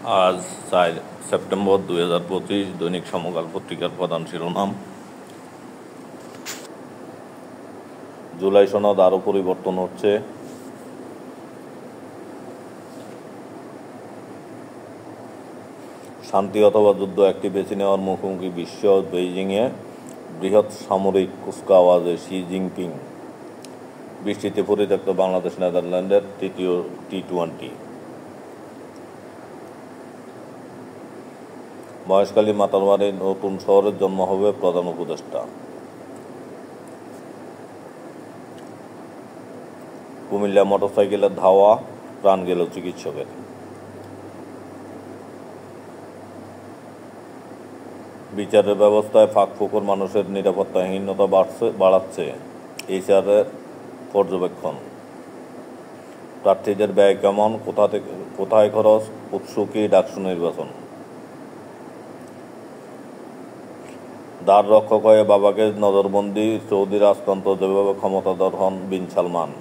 আজ 4 সেপ্টেম্বর 2025। দৈনিক সমকাল পত্রিকার প্রধান শিরোনাম: জুলাই সনদ আরও পরিবর্তন হচ্ছে। শান্তি অথবা যুদ্ধ একটি বেছে নেওয়ার মুখোমুখি বিশ্ব। বেইজিংয়ে বৃহৎ সামরিক কুচকাওয়াজে শি জিনপিং। বৃষ্টিতে পরিত্যক্ত বাংলাদেশ নেদারল্যান্ডের তৃতীয় টি-20। মহেশখালী মাতারবাড়ি নতুন শহরের জন্ম হবে প্রধান উপদেষ্টা। কুমিল্লা মোটরসাইকেলের ধাওয়া, প্রাণ গেল চিকিৎসকের। বিচারের ব্যবস্থায় ফাঁকফোকর মানুষের নিরাপত্তাহীনতা বাড়াচ্ছে এইচআরের পর্যবেক্ষণ। প্রার্থীদের ব্যয় কেমন, কোথায় খরচ, উৎসুকী ডাকসু নির্বাচন। দ্বার রক্ষক হয়ে বাবাকে নজরবন্দি, সৌদি রাজতন্ত্র যেভাবে ক্ষমতাধর হন বিন সালমান।